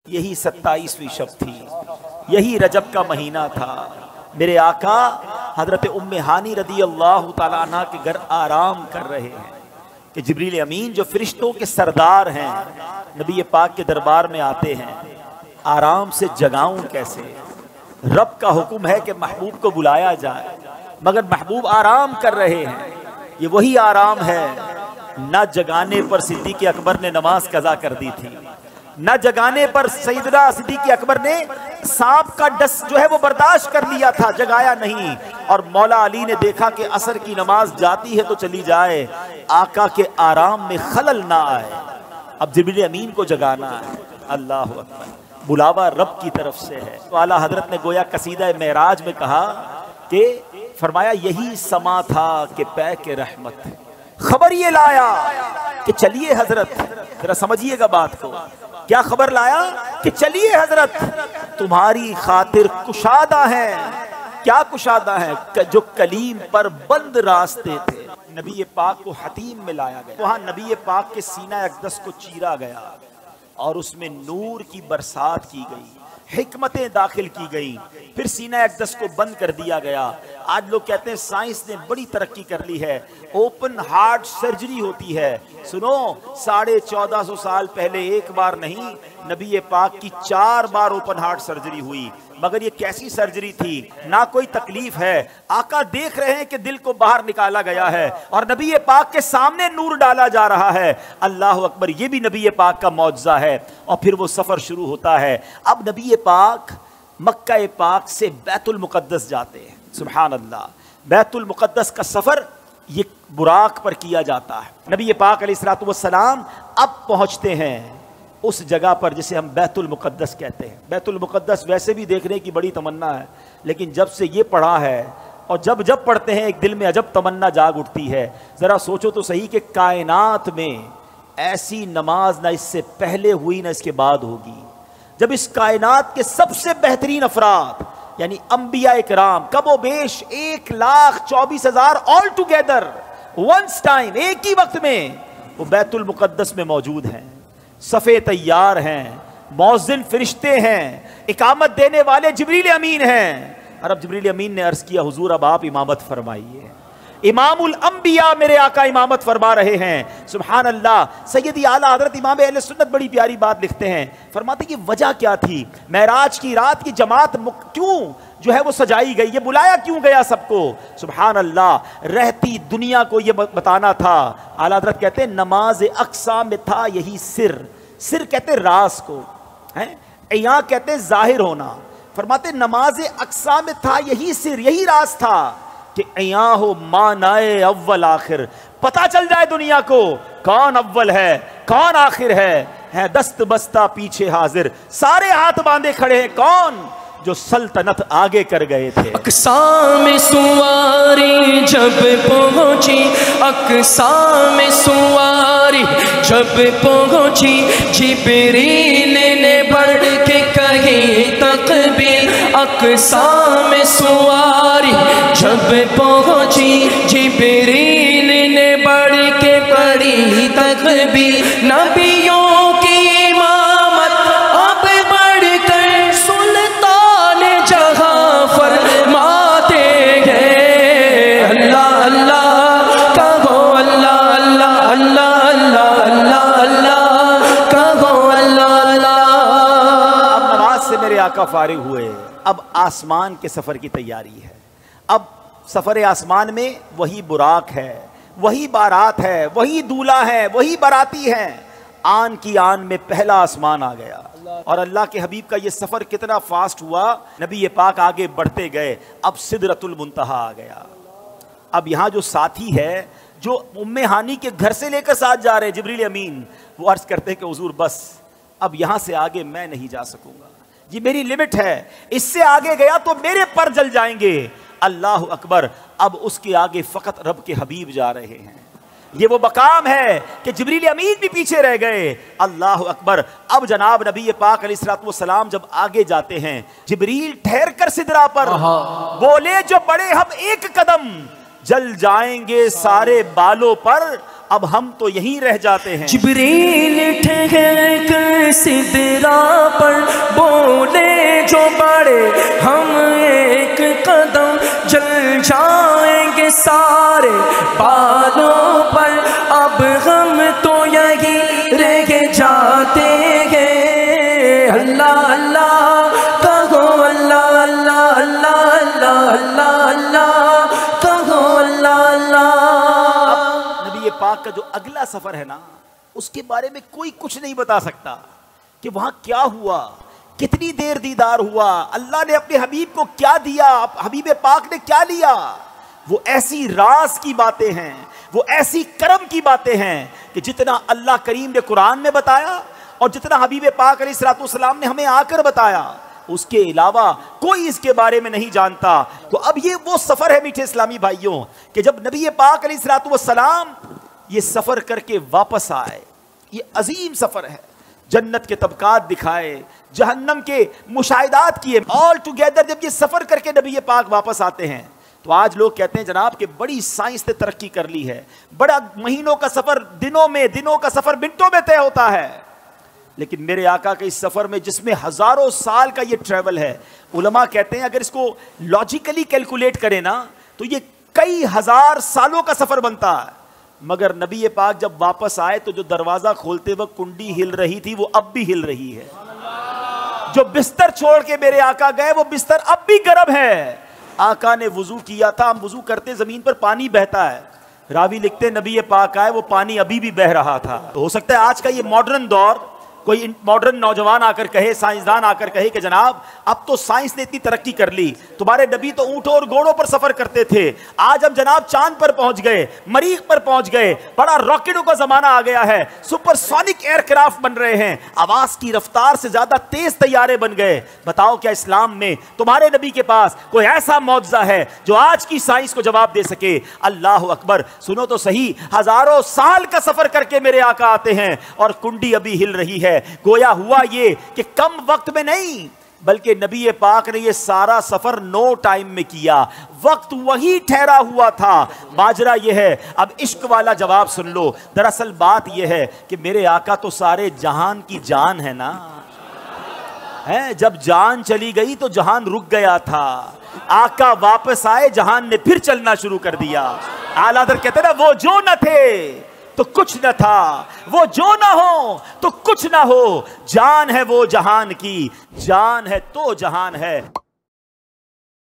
یہی 27ویں شب تھی، یہی رجب کا مہینہ تھا۔ میرے آقا حضرت ام ہانی رضی اللہ تعالیٰ عنہ کے گھر آرام کر رہے ہیں کہ جبریل امین جو فرشتوں کے سردار ہیں نبی پاک کے دربار میں آتے ہیں۔ آرام سے جگاؤں کیسے؟ رب کا حکم ہے کہ محبوب کو بلایا جائے، مگر محبوب آرام کر رہے ہیں۔ یہ وہی آرام ہے، نہ جگانے پر صدیق اکبر نے نماز قضا کر دی تھی، نہ جگانے پر سیدنا صدیق اکبر نے سانپ کا ڈس جو ہے وہ برداشت کر لیا تھا، جگایا نہیں۔ اور مولا علی نے دیکھا کہ عصر کی نماز جاتی ہے تو چلی جائے، آقا کے آرام میں خلل نہ آئے، اب جبریل امین کو جگانا ہے۔ اللہ اکبر، بلاوا رب کی طرف سے ہے۔ تو اعلیٰ حضرت نے گویا قصیدہ معراج میں کہا کہ فرمایا یہی سما تھا کہ پے کے رحمت، خبر یہ لایا کہ چلیے حضرت، ذرا سمجھیے گا بات کو، کیا خبر لایا کہ چلیے حضرت تمہاری خاطر کشادہ ہیں۔ کیا کشادہ ہیں؟ جو کلیم پر بند راستے تھے۔ نبی پاک کو حتیم میں لایا گیا، وہاں نبی پاک کے سینہ اقدس کو چیرا گیا اور اس میں نور کی برسات کی گئی، حکمتیں داخل کی گئی، پھر سینہ اقدس کو بند کر دیا گیا۔ آج لوگ کہتے ہیں سائنس نے بڑی ترقی کر لی ہے، اوپن ہارٹ سرجری ہوتی ہے۔ سنو، 1450 سال پہلے ایک بار نہیں، نبی پاک کی 4 بار اوپن ہارٹ سرجری ہوئی، مگر یہ کیسی سرجری تھی؟ نہ کوئی تکلیف ہے، آقا دیکھ رہے ہیں کہ دل کو باہر نکالا گیا ہے اور نبی پاک کے سامنے نور ڈالا جا رہا ہے۔ اللہ اکبر، یہ بھی نبی پاک کا معجزہ ہے۔ اور پھر وہ سفر شروع ہوتا ہے۔ اب نبی پاک مکہ پاک سے بیت المقدس جاتے ہیں۔ سبحان اللہ، بیت المقدس کا سفر یہ براق پر کیا جاتا ہے۔ نبی پاک علیہ السلام اب پہنچتے ہیں اس جگہ پر جسے ہم بیت المقدس کہتے ہیں۔ بیت المقدس ویسے بھی دیکھنے کی بڑی تمنا ہے، لیکن جب سے یہ پڑھا ہے اور جب پڑھتے ہیں ایک دل میں عجب تمنا جاگ اٹھتی ہے۔ ذرا سوچو تو صحیح کہ کائنات میں ایسی نماز نہ اس سے پہلے ہوئی نہ اس کے بعد ہوگی، جب اس کائنات کے سب سے بہترین افراد یعنی انبیاء کرام کم و بیش 1,24,000 آل ٹوگیدر ونس ٹائم، ایک ہی وقت میں وہ بیت المقدس میں موجود ہیں، صفے تیار ہیں، مؤذن فرشتے ہیں، اقامت دینے والے جبریل امین ہیں۔ اور اب جبریل امین نے عرض کیا حضور اب آپ امامت فرمائیے۔ امام الانبیاء میرے آقا امامت فرما رہے ہیں۔ سبحان اللہ، سیدی اعلیٰ حضرت امام اہل سنت بڑی پیاری بات لکھتے ہیں، فرماتے کہ وجہ کیا تھی؟ معراج کی رات کی جماعت کیوں جو ہے وہ سجائی گئی، یہ بلایا کیوں گیا سب کو؟ سبحان اللہ، رہتی دنیا کو یہ بتانا تھا۔ اعلیٰ حضرت کہتے ہیں نماز اقصا میں تھا یہی سر، سر کہتے راز کو، عیاں کہتے ظاہر ہونا۔ فرماتے نماز اقصا میں تھا یہی سر، یہی راز تھا کہ عیاں ہو مانائے اول آخر، پتہ چل جائے دنیا کو کون اول ہے کون آخر ہے دست بستہ پیچھے حاضر، سارے ہاتھ باندھے کھڑے ہیں، کون؟ جو سلطنت آگے کر گئے تھے۔ اقصا میں سواری جب پہنچی، اقصا میں سواری جب پہنچی، جبریل نے بڑھ کے کہی تکبیر۔ اقصا میں سواری جب پہنچی، جبریل نے بڑھ کے پڑھی تکبیر۔ نبیوں کی امامت اب بڑھ کر سلطان جہاں فرماتے ہیں۔ اللہ اللہ کہو، اللہ اللہ اللہ اللہ اللہ اللہ کہو، اللہ اللہ۔ اب نماز سے میرے آقا فارغ ہوئے، اب آسمان کے سفر کی تیاری ہے۔ اب سفر آسمان میں وہی براق ہے، وہی بارات ہے، وہی دولہا ہے، وہی باراتی ہیں۔ آن کی آن میں پہلا آسمان آ گیا اور اللہ کے حبیب کا یہ سفر کتنا فاسٹ ہوا، نبی پاک آگے بڑھتے گئے، اب سدرۃ المنتہا آ گیا۔ اب یہاں جو ساتھی ہے جو ام ہانی کے گھر سے لے کر ساتھ جا رہے جبریل امین، وہ عرض کرتے ہیں کہ حضور بس اب یہاں سے آگے میں نہیں جا سکوں گا، یہ میری لمٹ ہے، اس سے آگے گیا تو میرے پر جل جائیں گے۔ اللہ اکبر، اب اس کے آگے فقط رب کے حبیب جا رہے ہیں۔ یہ وہ مقام ہے کہ جبریل امین بھی پیچھے رہ گئے۔ اللہ اکبر، اب جناب نبی پاک علیہ السلام جب آگے جاتے ہیں، جبریل ٹھہر کر سدرا پر بولے جو بڑے ہم ایک قدم، جل جائیں گے سارے بالوں پر، اب ہم تو یہیں رہ جاتے ہیں۔ جبریل ٹھہر کر سدرا پر جائیں گے سارے بالوں پر، اب ہم تو یہی رہ جاتے ہیں۔ اللہ اللہ کہو، اللہ اللہ اللہ اللہ اللہ اللہ کہو، اللہ اللہ۔ نبی پاک کا جو اگلا سفر ہے نا، اس کے بارے میں کوئی کچھ نہیں بتا سکتا کہ وہاں کیا ہوا، کتنی دیر دیدار ہوا، اللہ نے اپنے حبیب کو کیا دیا، حبیب پاک نے کیا لیا۔ وہ ایسی راز کی باتیں ہیں، وہ ایسی کرم کی باتیں ہیں کہ جتنا اللہ کریم نے قرآن میں بتایا اور جتنا حبیب پاک علیہ الصلوۃ والسلام نے ہمیں آ کر بتایا، اس کے علاوہ کوئی اس کے بارے میں نہیں جانتا۔ تو اب یہ وہ سفر ہے میٹھے اسلامی بھائیوں کہ جب نبی پاک علیہ الصلوۃ والسلام یہ سفر کر کے واپس آئے، یہ عظیم سفر ہے، جنت کے طبقات دکھائے، جہنم کے مشاہدات کیے، آل ٹوگیدر جب یہ سفر کر کے نبی پاک واپس آتے ہیں تو آج لوگ کہتے ہیں جناب کہ بڑی سائنس نے ترقی کر لی ہے، بڑا مہینوں کا سفر دنوں کا سفر منٹوں میں طے ہوتا ہے۔ لیکن میرے آقا کے اس سفر میں جس میں ہزاروں سال کا یہ ٹریول ہے، علماء کہتے ہیں اگر اس کو لاجیکلی کیلکولیٹ کریں نا تو یہ کئی ہزار سالوں کا سفر بنتا ہے۔ مگر نبی پاک جب واپس آئے تو جو دروازہ کھولتے وقت کنڈی ہل رہی تھی وہ اب بھی ہل رہی ہے، جو بستر چھوڑ کے میرے آقا گئے وہ بستر اب بھی گرم ہے۔ آقا نے وضو کیا تھا، ہم وضو کرتے زمین پر پانی بہتا ہے، راوی لکھتے نبی پاک آئے وہ پانی ابھی بھی بہ رہا تھا۔ تو ہو سکتا ہے آج کا یہ ماڈرن دور کوئی ماڈرن نوجوان آ کر کہے، سائنسدان آ کر کہے کہ جناب اب تو سائنس نے اتنی ترقی کر لی، تمہارے نبی تو اونٹوں اور گھوڑوں پر سفر کرتے تھے، آج ہم جناب چاند پر پہنچ گئے، مریخ پر پہنچ گئے، بڑا راکٹوں کا زمانہ آ گیا ہے، سپر سونک ایئر کرافٹ بن رہے ہیں، آواز کی رفتار سے زیادہ تیز طیارے بن گئے۔ بتاؤ کیا اسلام میں تمہارے نبی کے پاس کوئی ایسا معجزہ ہے جو آج کی سائنس کو جواب دے سکے؟ اللہ اکبر، سنو تو صحیح، ہزاروں سال کا سفر کر کے میرے آقا آتے ہیں اور کنڈی ابھی ہل رہی ہے۔ گویا ہوا یہ کہ کم وقت میں نہیں بلکہ نبی پاک نے یہ سارا سفر نو ٹائم میں کیا، وقت وہی ٹھہرا ہوا تھا۔ ماجرا یہ ہے، اب عشق والا جواب سن لو، دراصل بات یہ ہے کہ میرے آقا تو سارے جہان کی جان ہے نا، جب جان چلی گئی تو جہان رک گیا تھا، آقا واپس آئے جہان نے پھر چلنا شروع کر دیا۔ اعلیٰ حضرت کہتے ہیں نا، وہ جو نہ تھے تو کچھ نہ تھا، وہ جو نہ ہو تو کچھ نہ ہو، جان ہے وہ جہان کی، جان ہے تو جہان ہے۔